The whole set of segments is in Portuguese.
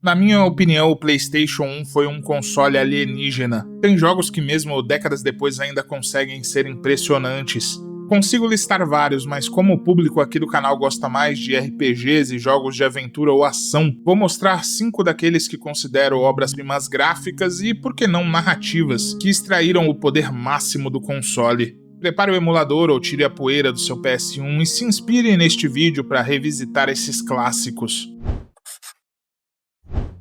Na minha opinião, o PlayStation 1 foi um console alienígena. Tem jogos que mesmo décadas depois ainda conseguem ser impressionantes. Consigo listar vários, mas como o público aqui do canal gosta mais de RPGs e jogos de aventura ou ação, vou mostrar 5 daqueles que considero obras-primas gráficas e, por que não, narrativas, que extraíram o poder máximo do console. Prepare o emulador ou tire a poeira do seu PS1 e se inspire neste vídeo para revisitar esses clássicos.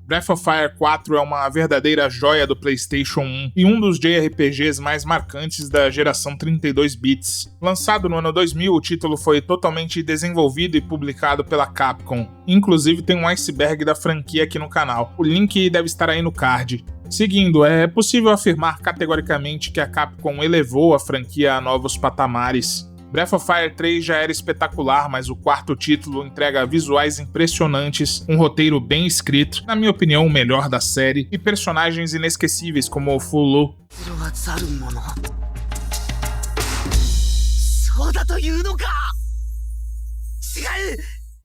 Breath of Fire 4 é uma verdadeira joia do PlayStation 1 e um dos JRPGs mais marcantes da geração 32 bits. Lançado no ano 2000, o título foi totalmente desenvolvido e publicado pela Capcom. Inclusive tem um iceberg da franquia aqui no canal. O link deve estar aí no card. Seguindo, é possível afirmar categoricamente que a Capcom elevou a franquia a novos patamares. Breath of Fire 3 já era espetacular, mas o quarto título entrega visuais impressionantes, um roteiro bem escrito, na minha opinião o melhor da série, e personagens inesquecíveis como o Fulu.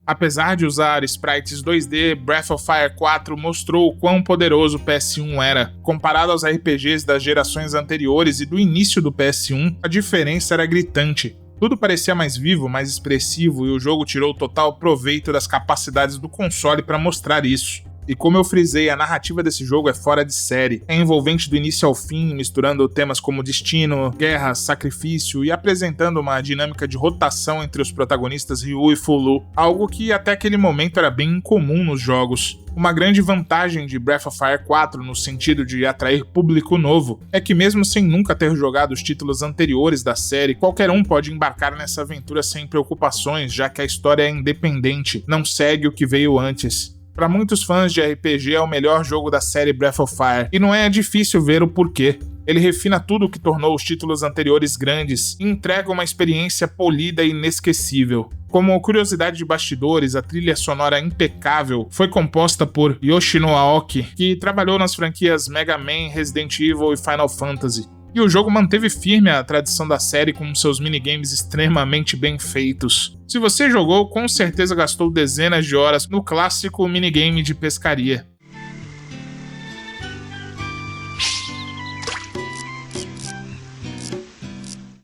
Apesar de usar sprites 2D, Breath of Fire 4 mostrou o quão poderoso o PS1 era. Comparado aos RPGs das gerações anteriores e do início do PS1, a diferença era gritante. Tudo parecia mais vivo, mais expressivo, e o jogo tirou total proveito das capacidades do console para mostrar isso. E como eu frisei, a narrativa desse jogo é fora de série. É envolvente do início ao fim, misturando temas como destino, guerra, sacrifício e apresentando uma dinâmica de rotação entre os protagonistas Ryu e Fulu, algo que até aquele momento era bem incomum nos jogos. Uma grande vantagem de Breath of Fire 4 no sentido de atrair público novo é que mesmo sem nunca ter jogado os títulos anteriores da série, qualquer um pode embarcar nessa aventura sem preocupações, já que a história é independente, não segue o que veio antes. Para muitos fãs de RPG é o melhor jogo da série Breath of Fire, e não é difícil ver o porquê. Ele refina tudo o que tornou os títulos anteriores grandes e entrega uma experiência polida e inesquecível. Como curiosidade de bastidores, a trilha sonora impecável foi composta por Yoshino Aoki, que trabalhou nas franquias Mega Man, Resident Evil e Final Fantasy. E o jogo manteve firme a tradição da série com seus minigames extremamente bem feitos. Se você jogou, com certeza gastou dezenas de horas no clássico minigame de pescaria.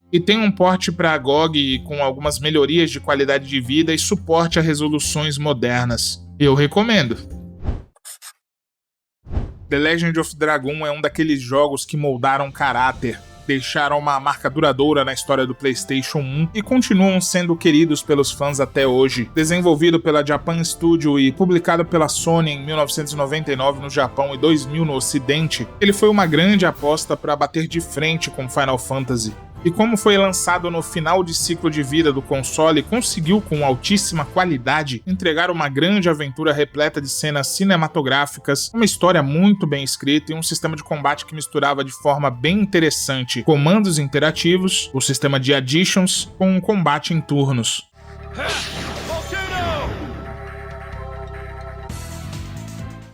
E tem um port para GOG com algumas melhorias de qualidade de vida e suporte a resoluções modernas. Eu recomendo. The Legend of Dragoon é um daqueles jogos que moldaram caráter, deixaram uma marca duradoura na história do PlayStation 1 e continuam sendo queridos pelos fãs até hoje. Desenvolvido pela Japan Studio e publicado pela Sony em 1999 no Japão e 2000 no Ocidente, ele foi uma grande aposta para bater de frente com Final Fantasy. E como foi lançado no final de ciclo de vida do console, conseguiu com altíssima qualidade entregar uma grande aventura repleta de cenas cinematográficas, uma história muito bem escrita e um sistema de combate que misturava de forma bem interessante comandos interativos, o sistema de additions com um combate em turnos.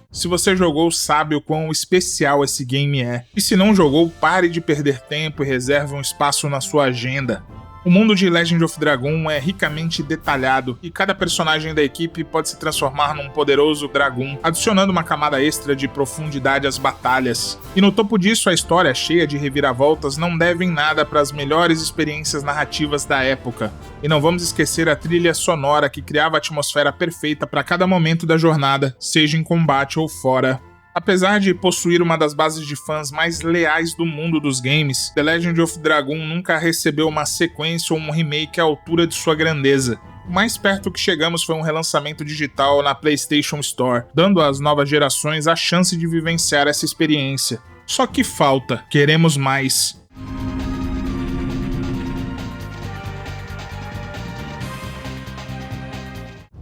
Se você jogou, sabe o quão especial esse game é. E se não jogou, pare de perder tempo e reserve um espaço na sua agenda. O mundo de Legend of Dragoon é ricamente detalhado, e cada personagem da equipe pode se transformar num poderoso dragão, adicionando uma camada extra de profundidade às batalhas. E no topo disso, a história, cheia de reviravoltas, não deve em nada para as melhores experiências narrativas da época. E não vamos esquecer a trilha sonora que criava a atmosfera perfeita para cada momento da jornada, seja em combate ou fora. Apesar de possuir uma das bases de fãs mais leais do mundo dos games, The Legend of Dragoon nunca recebeu uma sequência ou um remake à altura de sua grandeza. O mais perto que chegamos foi um relançamento digital na PlayStation Store, dando às novas gerações a chance de vivenciar essa experiência. Só que falta, queremos mais.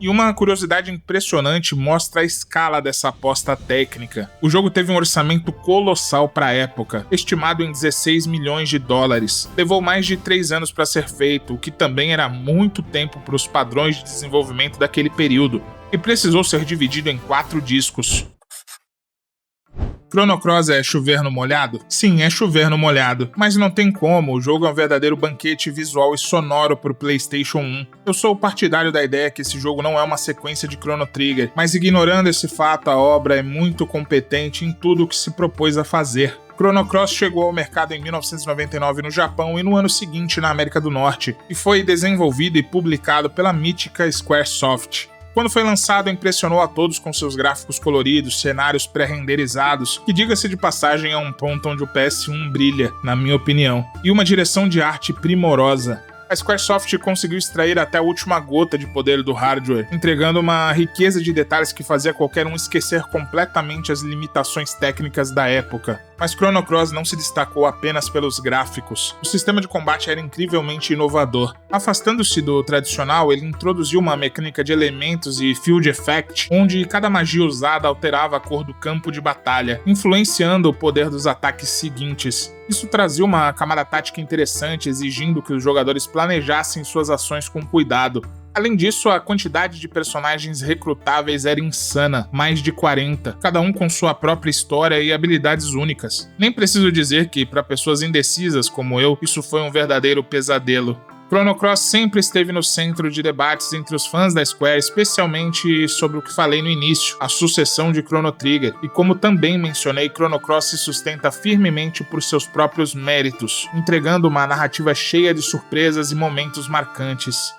E uma curiosidade impressionante mostra a escala dessa aposta técnica. O jogo teve um orçamento colossal para a época, estimado em 16 milhões de dólares. Levou mais de 3 anos para ser feito, o que também era muito tempo para os padrões de desenvolvimento daquele período, e precisou ser dividido em 4 discos. Chrono Cross é chover no molhado? Sim, é chover no molhado, mas não tem como, o jogo é um verdadeiro banquete visual e sonoro pro PlayStation 1. Eu sou partidário da ideia que esse jogo não é uma sequência de Chrono Trigger, mas ignorando esse fato, a obra é muito competente em tudo o que se propôs a fazer. Chrono Cross chegou ao mercado em 1999 no Japão e no ano seguinte na América do Norte, e foi desenvolvido e publicado pela mítica Squaresoft. Quando foi lançado, impressionou a todos com seus gráficos coloridos, cenários pré-renderizados, que diga-se de passagem é um ponto onde o PS1 brilha, na minha opinião, e uma direção de arte primorosa. A Squaresoft conseguiu extrair até a última gota de poder do hardware, entregando uma riqueza de detalhes que fazia qualquer um esquecer completamente as limitações técnicas da época. Mas Chrono Cross não se destacou apenas pelos gráficos. O sistema de combate era incrivelmente inovador. Afastando-se do tradicional, ele introduziu uma mecânica de elementos e field effect, onde cada magia usada alterava a cor do campo de batalha, influenciando o poder dos ataques seguintes. Isso trazia uma camada tática interessante, exigindo que os jogadores planejassem suas ações com cuidado. Além disso, a quantidade de personagens recrutáveis era insana, mais de 40, cada um com sua própria história e habilidades únicas. Nem preciso dizer que, para pessoas indecisas como eu, isso foi um verdadeiro pesadelo. Chrono Cross sempre esteve no centro de debates entre os fãs da Square, especialmente sobre o que falei no início, a sucessão de Chrono Trigger, e como também mencionei, Chrono Cross se sustenta firmemente por seus próprios méritos, entregando uma narrativa cheia de surpresas e momentos marcantes.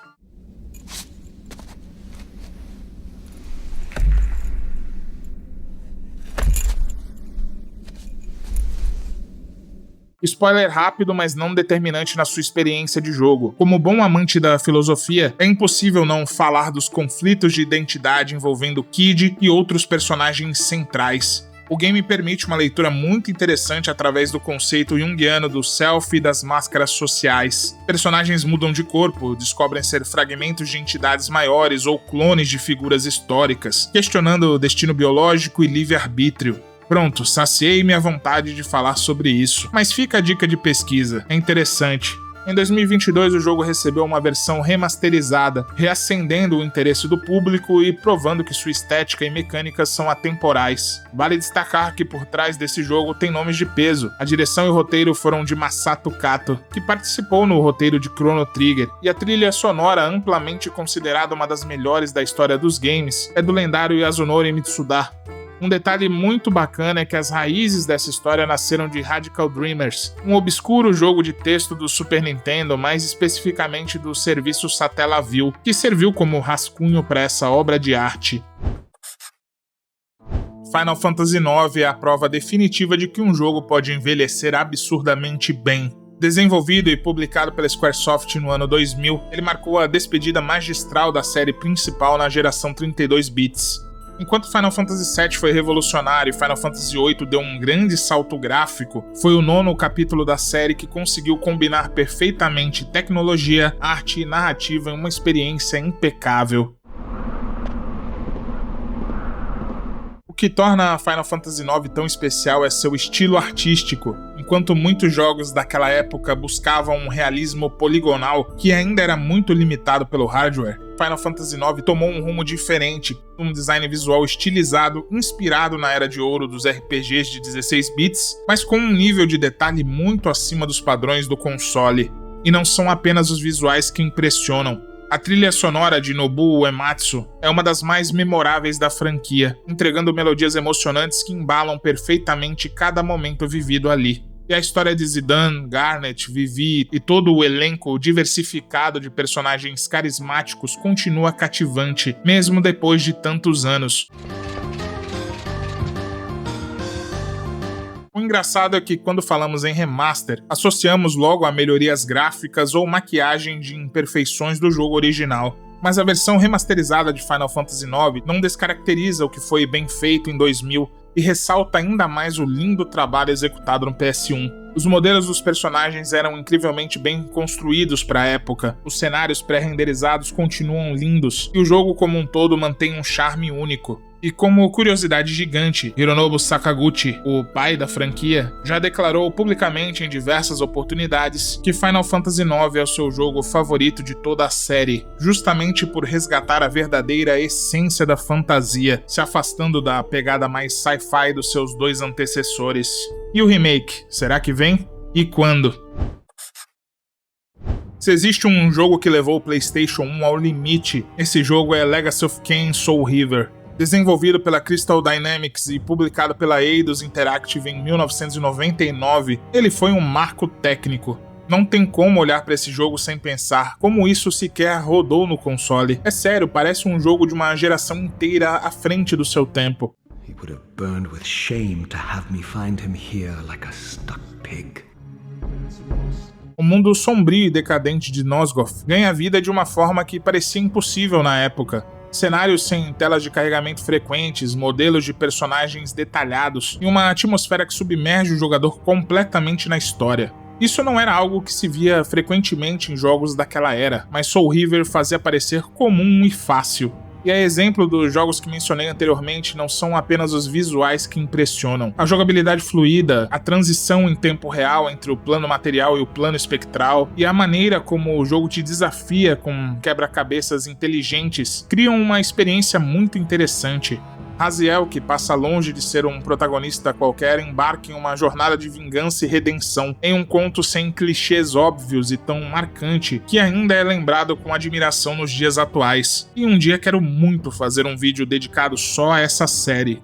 Spoiler rápido, mas não determinante na sua experiência de jogo. Como bom amante da filosofia, é impossível não falar dos conflitos de identidade envolvendo Kid e outros personagens centrais. O game permite uma leitura muito interessante através do conceito junguiano do self e das máscaras sociais. Personagens mudam de corpo, descobrem ser fragmentos de entidades maiores ou clones de figuras históricas, questionando o destino biológico e livre-arbítrio. Pronto, saciei minha vontade de falar sobre isso, mas fica a dica de pesquisa, é interessante. Em 2022 o jogo recebeu uma versão remasterizada, reacendendo o interesse do público e provando que sua estética e mecânicas são atemporais. Vale destacar que por trás desse jogo tem nomes de peso. A direção e o roteiro foram de Masato Kato, que participou no roteiro de Chrono Trigger, e a trilha sonora, amplamente considerada uma das melhores da história dos games, é do lendário Yasunori Mitsuda. Um detalhe muito bacana é que as raízes dessa história nasceram de Radical Dreamers, um obscuro jogo de texto do Super Nintendo, mais especificamente do serviço Satellaview, que serviu como rascunho para essa obra de arte. Final Fantasy IX é a prova definitiva de que um jogo pode envelhecer absurdamente bem. Desenvolvido e publicado pela Squaresoft no ano 2000, ele marcou a despedida magistral da série principal na geração 32 bits. Enquanto Final Fantasy VII foi revolucionário e Final Fantasy VIII deu um grande salto gráfico, foi o 9º capítulo da série que conseguiu combinar perfeitamente tecnologia, arte e narrativa em uma experiência impecável. O que torna Final Fantasy IX tão especial é seu estilo artístico. Enquanto muitos jogos daquela época buscavam um realismo poligonal que ainda era muito limitado pelo hardware, Final Fantasy IX tomou um rumo diferente, um design visual estilizado, inspirado na era de ouro dos RPGs de 16 bits, mas com um nível de detalhe muito acima dos padrões do console. E não são apenas os visuais que impressionam. A trilha sonora de Nobuo Uematsu é uma das mais memoráveis da franquia, entregando melodias emocionantes que embalam perfeitamente cada momento vivido ali. E a história de Zidane, Garnet, Vivi e todo o elenco diversificado de personagens carismáticos continua cativante, mesmo depois de tantos anos. O engraçado é que quando falamos em remaster, associamos logo a melhorias gráficas ou maquiagem de imperfeições do jogo original. Mas a versão remasterizada de Final Fantasy IX não descaracteriza o que foi bem feito em 2000 e ressalta ainda mais o lindo trabalho executado no PS1. Os modelos dos personagens eram incrivelmente bem construídos para a época, os cenários pré-renderizados continuam lindos e o jogo como um todo mantém um charme único. E como curiosidade gigante, Hironobu Sakaguchi, o pai da franquia, já declarou publicamente em diversas oportunidades que Final Fantasy IX é o seu jogo favorito de toda a série, justamente por resgatar a verdadeira essência da fantasia, se afastando da pegada mais sci-fi dos seus dois antecessores. E o remake, será que vem? E quando? Se existe um jogo que levou o PlayStation 1 ao limite, esse jogo é Legacy of Kain Soul River. Desenvolvido pela Crystal Dynamics e publicado pela Eidos Interactive em 1999, ele foi um marco técnico. Não tem como olhar para esse jogo sem pensar como isso sequer rodou no console. É sério, parece um jogo de uma geração inteira à frente do seu tempo. He would have burned with shame to have me find him here like a stuck pig. O mundo sombrio e decadente de Nosgoth ganha vida de uma forma que parecia impossível na época. Cenários sem telas de carregamento frequentes, modelos de personagens detalhados e uma atmosfera que submerge o jogador completamente na história. Isso não era algo que se via frequentemente em jogos daquela era, mas Soul River fazia parecer comum e fácil. E a exemplo dos jogos que mencionei anteriormente, não são apenas os visuais que impressionam. A jogabilidade fluida, a transição em tempo real entre o plano material e o plano espectral, e a maneira como o jogo te desafia com quebra-cabeças inteligentes, criam uma experiência muito interessante. Raziel, que passa longe de ser um protagonista qualquer, embarca em uma jornada de vingança e redenção, em um conto sem clichês óbvios e tão marcante, que ainda é lembrado com admiração nos dias atuais. E um dia quero muito fazer um vídeo dedicado só a essa série.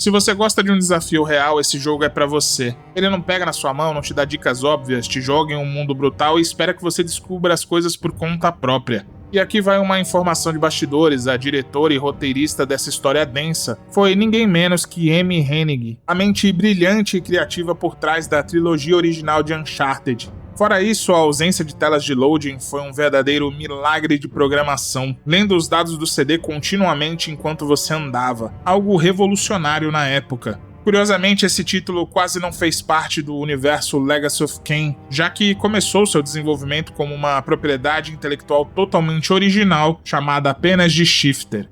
Se você gosta de um desafio real, esse jogo é pra você. Ele não pega na sua mão, não te dá dicas óbvias, te joga em um mundo brutal e espera que você descubra as coisas por conta própria. E aqui vai uma informação de bastidores: a diretora e roteirista dessa história densa foi ninguém menos que Amy Hennig, a mente brilhante e criativa por trás da trilogia original de Uncharted. Fora isso, a ausência de telas de loading foi um verdadeiro milagre de programação, lendo os dados do CD continuamente enquanto você andava, algo revolucionário na época. Curiosamente, esse título quase não fez parte do universo Legacy of Kain, já que começou seu desenvolvimento como uma propriedade intelectual totalmente original, chamada apenas de Shifter.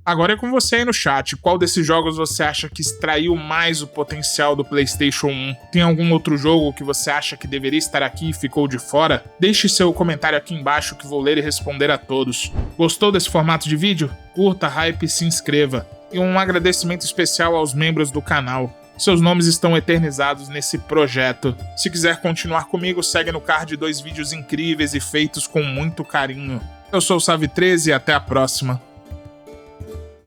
Agora é com você aí no chat, qual desses jogos você acha que extraiu mais o potencial do PlayStation 1? Tem algum outro jogo que você acha que deveria estar aqui e ficou de fora? Deixe seu comentário aqui embaixo que vou ler e responder a todos. Gostou desse formato de vídeo? Curta, hype e se inscreva. E um agradecimento especial aos membros do canal. Seus nomes estão eternizados nesse projeto. Se quiser continuar comigo, segue no card 2 vídeos incríveis e feitos com muito carinho. Eu sou o Savi13 e até a próxima.